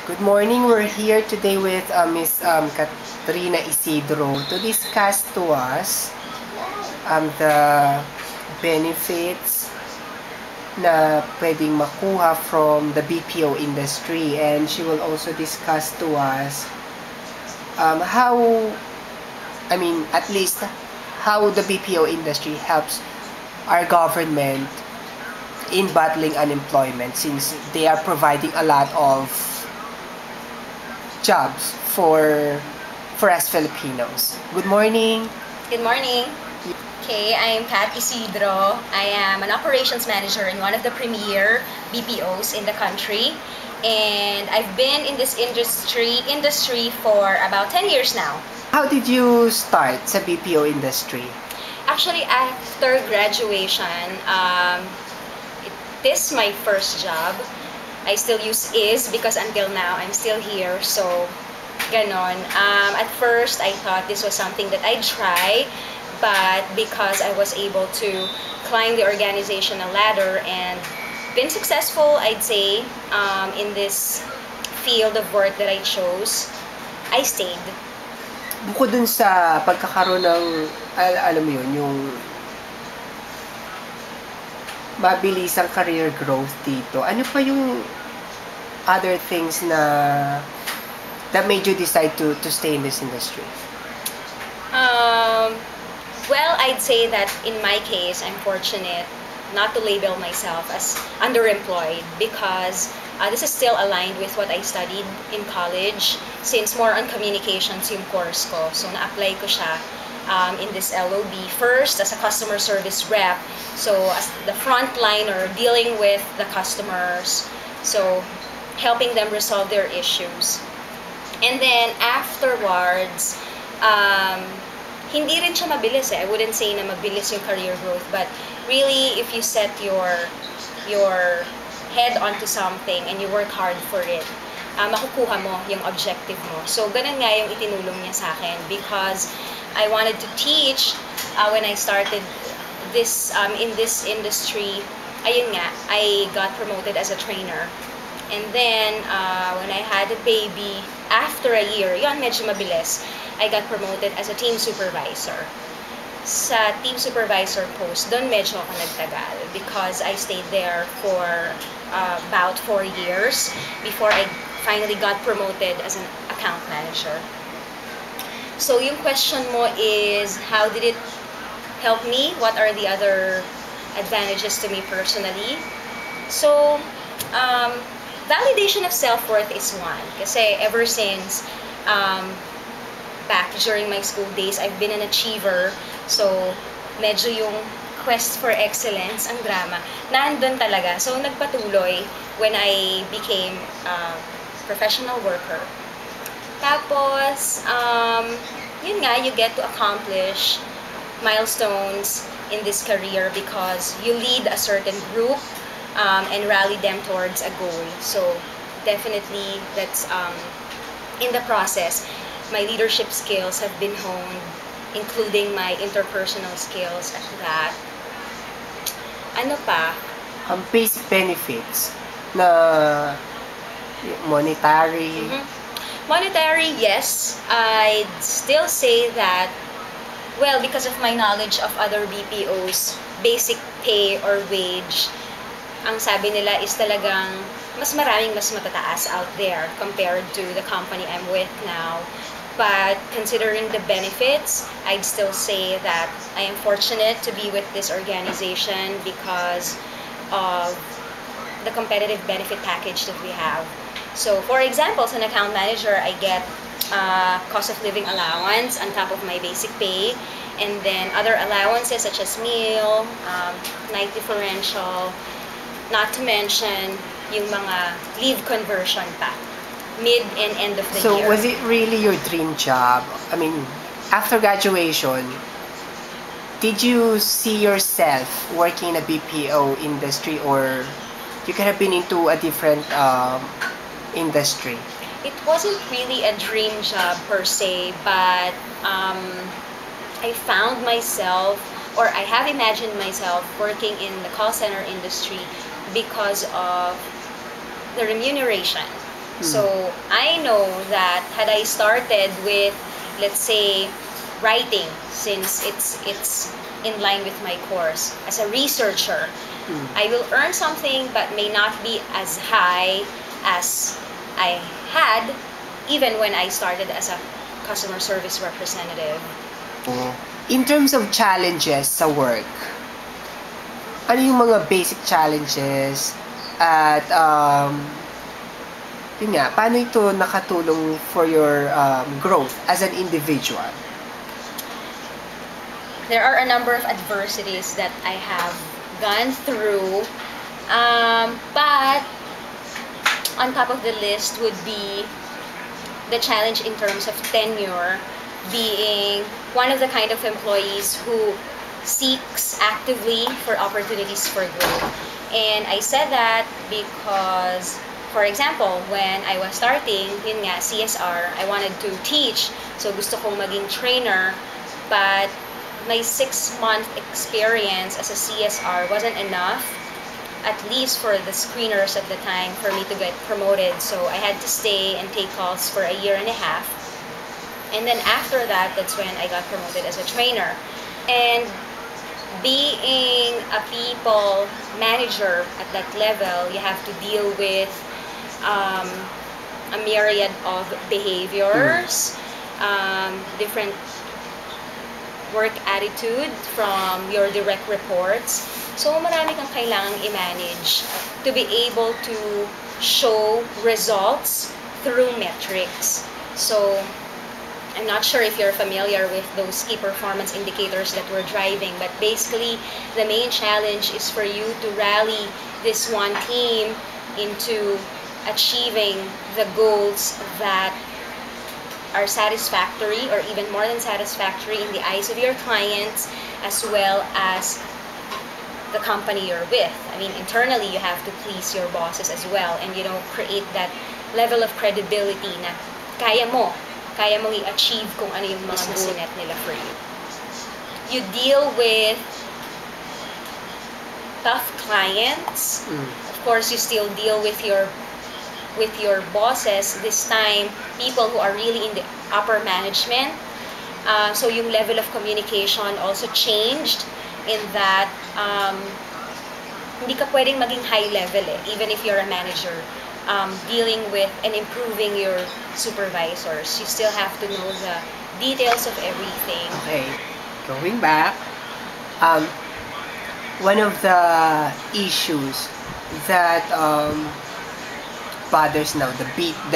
Good morning. We're here today with Miss Katrina Isidro to discuss to us the benefits na pwedeng makuha from the BPO industry, and she will also discuss to us how, at least how the BPO industry helps our government in battling unemployment, since they are providing a lot of jobs for us Filipinos. Good morning. Good morning. Okay, I'm Kat Isidro. I am an operations manager in one of the premier BPOs in the country. And I've been in this industry for about 10 years now. How did you start sa BPO industry? Actually, after graduation, it is my first job. I still use is because until now I'm still here. So, ganon. At first, I thought this was something that I'd try, but because I was able to climb the organizational ladder and been successful, I'd say, in this field of work that I chose, I stayed. Bukod dun sa pagkakaroon ng, alam mo yun, yung mabilisang career growth dito, ano pa yung other things that made you decide to stay in this industry? Well, I'd say that in my case, I'm fortunate not to label myself as underemployed because this is still aligned with what I studied in college, since more on communications yung course ko. So, na-apply ko siya in this LOB first as a customer service rep. So, as the frontliner dealing with the customers. So, helping them resolve their issues. And then, afterwards, hindi rin siya mabilis eh. I wouldn't say na mabilis yung career growth, but really, if you set your head onto something and you work hard for it, makukuha mo yung objective mo. So, ganun nga yung itinulong niya sa akin because I wanted to teach when I started this in this industry. Ayun nga, I got promoted as a trainer. And then, when I had a baby, after a year, yun, medyo mabilis, I got promoted as a team supervisor. Sa team supervisor post, doon medyo ako nagtagal because I stayed there for about 4 years before I finally got promoted as an account manager. So, yung question mo is, how did it help me? What are the other advantages to me personally? So, validation of self-worth is one. Kasi ever since back during my school days, I've been an achiever. So, medyo yung quest for excellence, ang drama, nandun talaga. So, nagpatuloy when I became a professional worker. Tapos, yun nga, you get to accomplish milestones in this career because you lead a certain group and rally them towards a goal. So, definitely, that's in the process, my leadership skills have been honed, including my interpersonal skills at that. Ano pa? Basic benefits na monetary. Monetary, yes. I'd still say that, well, because of my knowledge of other BPOs, basic pay or wage, ang sabi nila is talagang mas matataas out there compared to the company I'm with now. But considering the benefits, I'd still say that I am fortunate to be with this organization because of the competitive benefit package that we have. So, for example, as an account manager, I get cost of living allowance on top of my basic pay, and then other allowances such as meal, night differential, not to mention yung mga leave conversion pa, mid and end of the year. So, was it really your dream job? After graduation, did you see yourself working in a BPO industry, or you could have been into a different industry? It wasn't really a dream job per se, but I found myself, or I have imagined myself working in the call center industry because of the remuneration. So I know that had I started with, let's say, writing, since it's in line with my course as a researcher, I will earn something but may not be as high as I had even when I started as a customer service representative. In terms of challenges sa work, ano yung mga basic challenges at yun nga, paano ito nakatulong for your growth as an individual? There are a number of adversities that I have gone through, but on top of the list would be the challenge in terms of tenure, being one of the kind of employees who seeks actively for opportunities for growth. And I said that because, for example, when I was starting, yun nga, CSR, I wanted to teach. So gusto kong maging trainer, but my 6-month experience as a CSR wasn't enough, at least for the screeners at the time, for me to get promoted. So I had to stay and take calls for a year and a half. And then after that, that's when I got promoted as a trainer. And being a people manager at that level, you have to deal with a myriad of behaviors, different work attitude from your direct reports. So marami kang kailangang i-manage to be able to show results through metrics. So I'm not sure if you're familiar with those key performance indicators that we're driving, but basically the main challenge is for you to rally this one team into achieving the goals that are satisfactory or even more than satisfactory in the eyes of your clients as well as the company you're with. I mean, internally you have to please your bosses as well, and create that level of credibility na kaya mong i-achieve kung ano yung mga goal net nila for you. You deal with tough clients. Of course, you still deal with your bosses, this time people who are really in the upper management. So yung level of communication also changed in that hindi ka pwedeng maging high level even if you're a manager. Dealing with and improving your supervisors, you still have to know the details of everything. Okay, going back, one of the issues that bothers now the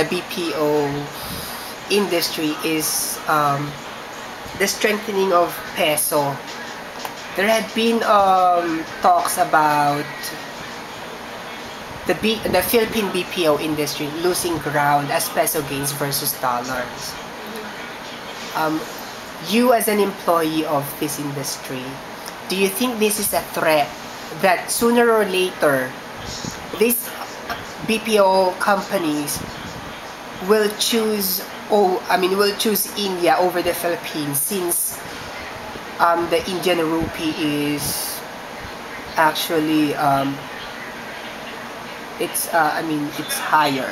BPO industry is the strengthening of peso. There had been talks about the Philippine BPO industry losing ground as peso gains versus dollars. You as an employee of this industry, do you think this is a threat that sooner or later these BPO companies will choose India over the Philippines, since the Indian rupee is actually it's higher.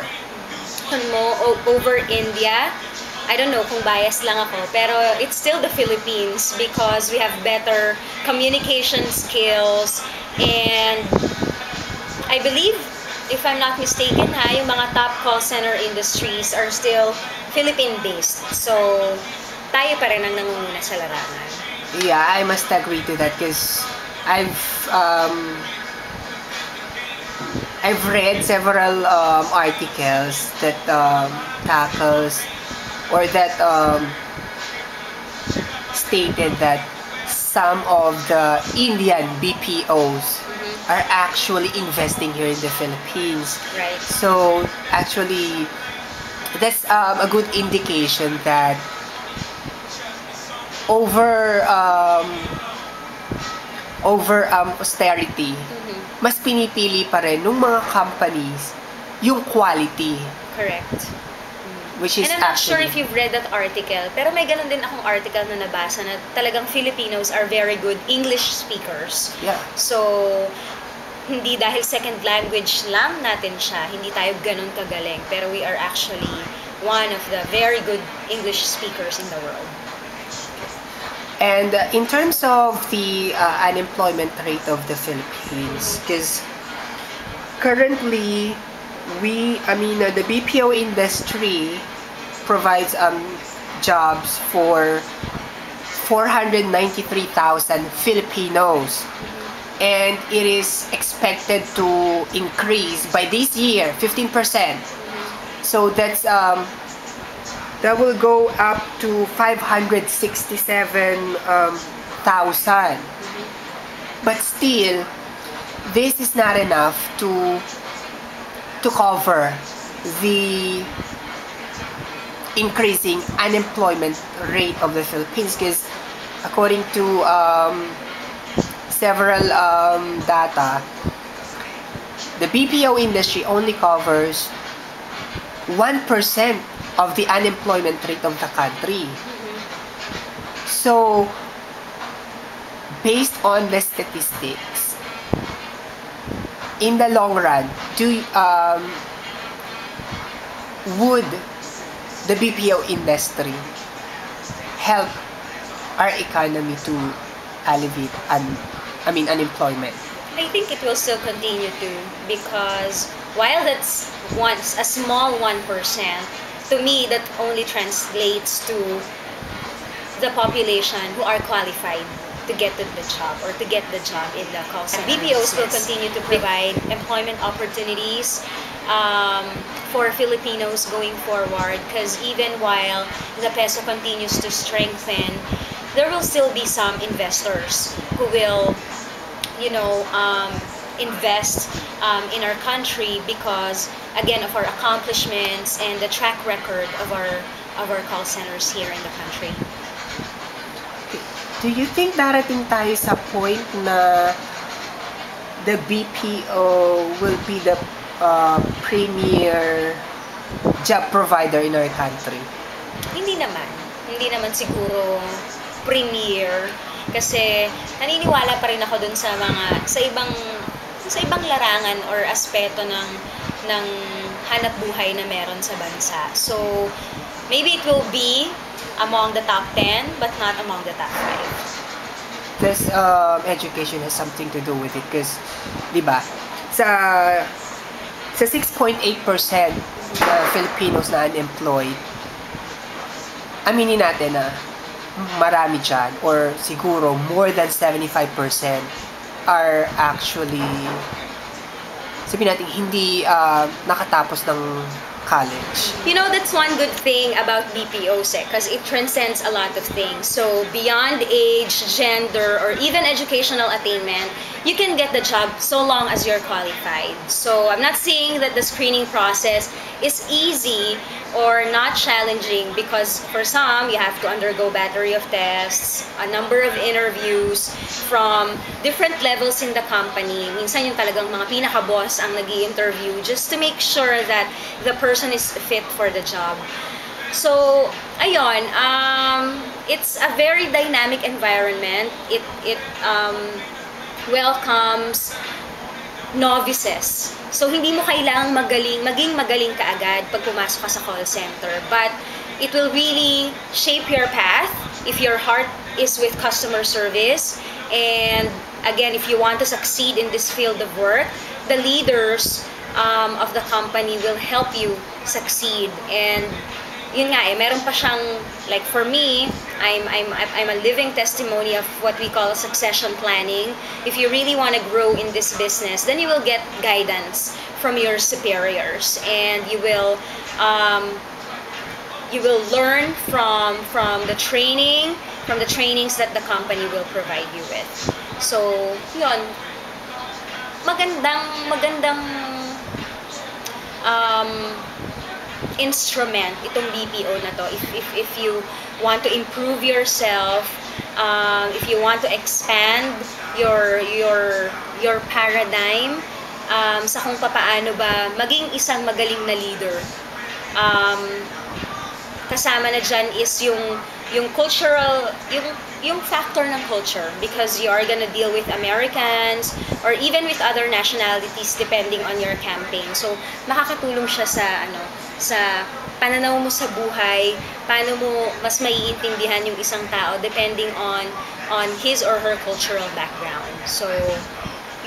Over India, I don't know kung bias lang ako, pero it's still the Philippines because we have better communication skills, and I believe, if I'm not mistaken yung mga top call center industries are still Philippine-based. So, tayo pa rin ang nangunguna sa larangan. Yeah, I must agree to that because I've read several articles that tackles or that stated that some of the Indian BPOs are actually investing here in the Philippines. Right. So actually, that's a good indication that over austerity, mas pinipili pa rin ng mga companies yung quality. Correct. Which is And I'm not sure actually, if you've read that article, pero may ganun din akong article na nabasa na talagang Filipinos are very good English speakers. yeah. So, hindi dahil second language lang natin siya, hindi tayo ganun kagaling. Pero we are actually one of the very good English speakers in the world. And in terms of the unemployment rate of the Philippines, because currently the BPO industry provides jobs for 493,000 Filipinos, and it is expected to increase by this year 15%. So that will go up to 567,000. But still, this is not enough to cover the increasing unemployment rate of the Philippines, because according to several data, the BPO industry only covers 1% of the unemployment rate of the country. So, based on the statistics, in the long run, would the BPO industry help our economy to alleviate unemployment? I think it will still continue to, because while that's once a small 1%, to me that only translates to the population who are qualified to get to the job or to get the job in the call center. BPOs will continue to provide employment opportunities for Filipinos going forward, because even while the peso continues to strengthen, there will still be some investors who will invest in our country because, again, of our accomplishments and the track record of our call centers here in the country. Do you think darating tayo sa point na the BPO will be the premier job provider in our country? Hindi naman siguro premier, kasi naniniwala pa rin ako dun sa ibang larangan or aspeto ng hanap buhay na meron sa bansa. So maybe it will be among the top 10 but not among the top 5. This education has something to do with it, because di ba sa 6.8% na Filipinos na unemployed, aminin natin na marami dyan, or siguro more than 75% are actually, sabihin natin, hindi nakatapos ng college. That's one good thing about BPOs, because it transcends a lot of things. So beyond age, gender, or even educational attainment, you can get the job so long as you're qualified. So I'm not saying that the screening process is easy or not challenging, because for some, you have to undergo battery of tests, a number of interviews from different levels in the company. Minsan yung talagang mga pinaka-boss ang nag-i-interview just to make sure that the person is fit for the job. So, ayun, it's a very dynamic environment. It welcomes novices. So, hindi mo kailangang maging magaling ka agad pag pumasok ka sa call center. But it will really shape your path if your heart is with customer service. And again, if you want to succeed in this field of work, the leaders of the company will help you succeed. And yun nga meron pa siyang, like for me, I'm a living testimony of what we call succession planning. If you really want to grow in this business, then you will get guidance from your superiors, and you will learn from the trainings that the company will provide you with. So, yun, magandang instrument itong BPO na to if you want to improve yourself, if you want to expand your paradigm sa kung paano ba maging isang magaling na leader. Kasama na dyan is yung cultural, yung yung factor ng culture, because you are gonna deal with Americans or even with other nationalities depending on your campaign. So makakatulong siya sa sa pananaw mo sa buhay, paano mo mas maiintindihan yung isang tao depending on his or her cultural background. So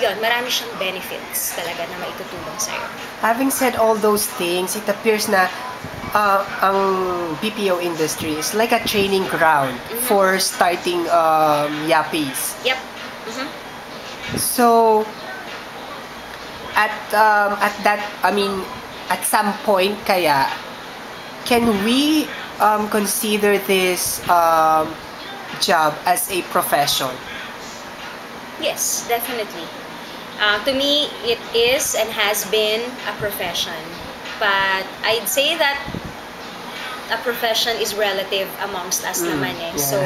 yun, marami siyang benefits talaga na maitutulong sa'yo. Having said all those things, it appears na ang BPO industry is like a training ground for starting yappies. Yep. So at that, I mean, at some point kaya can we consider this job as a profession? Yes, definitely. To me, it is and has been a profession. But I'd say that a profession is relative amongst us naman eh. Yeah. So,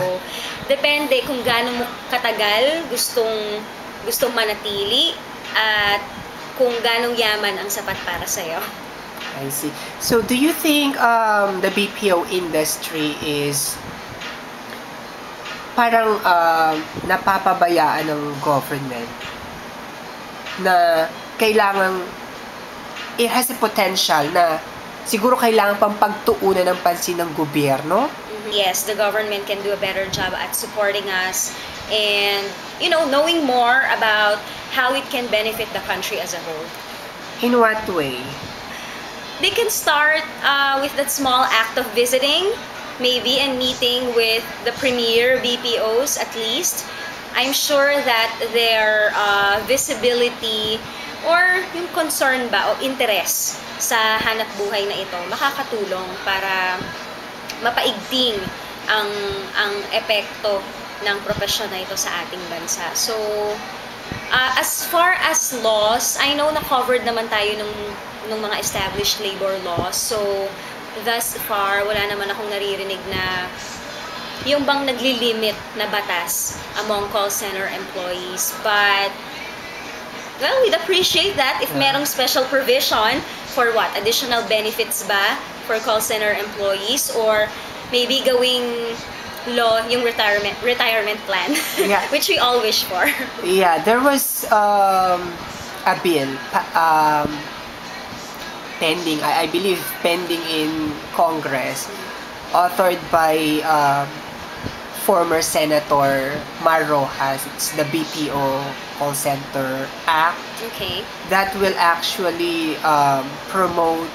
depende kung gaano mo katagal gustong manatili at kung ganong yaman ang sapat para sa'yo. I see. So do you think the BPO industry is parang napapabayaan ng government na kailangan, it has a potential na siguro kailangan pang pagtuunan ng pansin ng gobyerno? Yes, the government can do a better job at supporting us and, knowing more about how it can benefit the country as a whole. In what way? They can start with that small act of visiting, maybe, and meeting with the premier BPOs at least. I'm sure that their visibility or yung concern ba o interest sa hanap buhay na ito makakatulong para mapaigting ang epekto ng profesyon na ito sa ating bansa. So, as far as laws, I know na covered naman tayo nung mga established labor laws. So, thus far, wala naman akong naririnig na yung bang naglilimit na batas among call center employees. But, well, we'd appreciate that if merong special provision for what? Additional benefits ba for call center employees, or maybe gawing law yung retirement plan, Yeah. which we all wish for. Yeah, there was a bill pending, I believe pending in Congress, authored by former Senator Mar Rojas. It's the BPO Call Center Act Okay. that will actually promote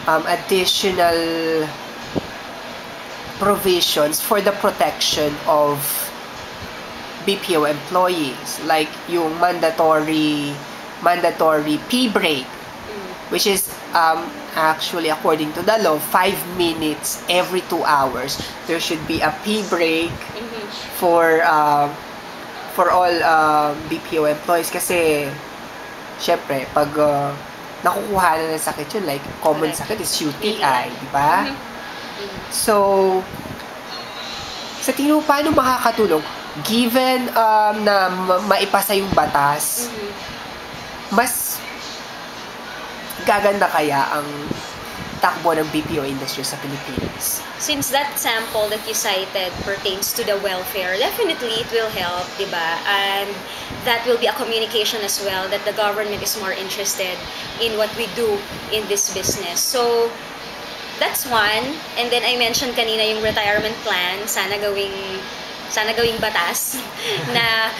additional provisions for the protection of BPO employees, like yung mandatory pee break, which is actually, according to the law, 5 minutes every 2 hours there should be a pee break for all BPO employees, kasi syempre pag nakukuha na ng sakit yun, like common sakit is UTI, di ba? So sa tingin mo, paano makakatulong given na maipasa yung batas? Mas gaganda kaya ang takbo ng BPO industry sa Pilipinas? Since that sample that you cited pertains to the welfare, definitely it will help, di ba? And that will be a communication as well that the government is more interested in what we do in this business. So, that's one. And then I mentioned kanina yung retirement plan, sana gawing batas na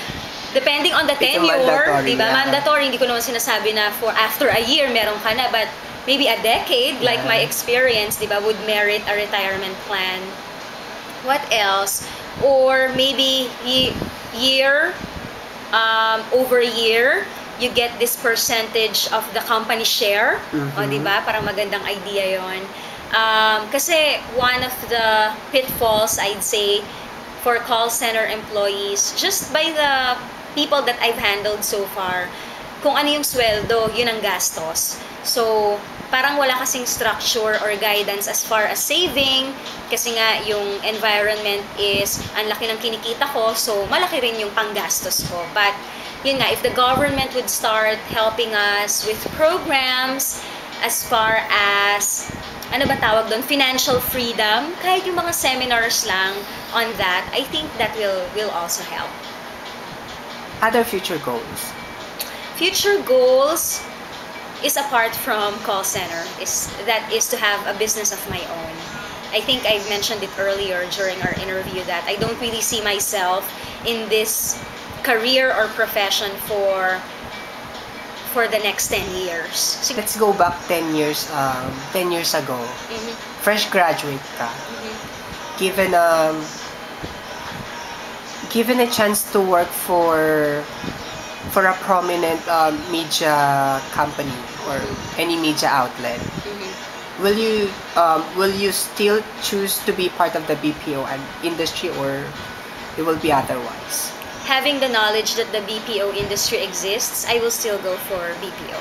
depending on the tenure, di ba? Mandatory, hindi ko naman sinasabi na for after a year meron ka na, but maybe a decade, like my experience, di ba, would merit a retirement plan. What else? Or maybe year, over year, you get this percentage of the company share. O, di ba? Parang magandang idea yon. Kasi one of the pitfalls, I'd say, for call center employees, just by the people that I've handled so far, kung ano yung sweldo, yun ang gastos. So, parang wala kasing structure or guidance as far as saving, kasi nga yung environment is ang laki ng kinikita ko, so malaki rin yung panggastos ko. But yun nga, if the government would start helping us with programs as far as, ano ba tawag doon, financial freedom, kahit yung mga seminars lang on that, I think that will also help. Other future goals? Future goals is apart from call center is to have a business of my own. I think I mentioned it earlier during our interview that I don't really see myself in this career or profession for the next 10 years. Let's go back 10 years ago. Mhm, Fresh graduate ka. mhm, Given a chance to work for a prominent media company or any media outlet, mhm. will you still choose to be part of the BPO industry, or it will be otherwise? Having the knowledge that the BPO industry exists, I will still go for BPO.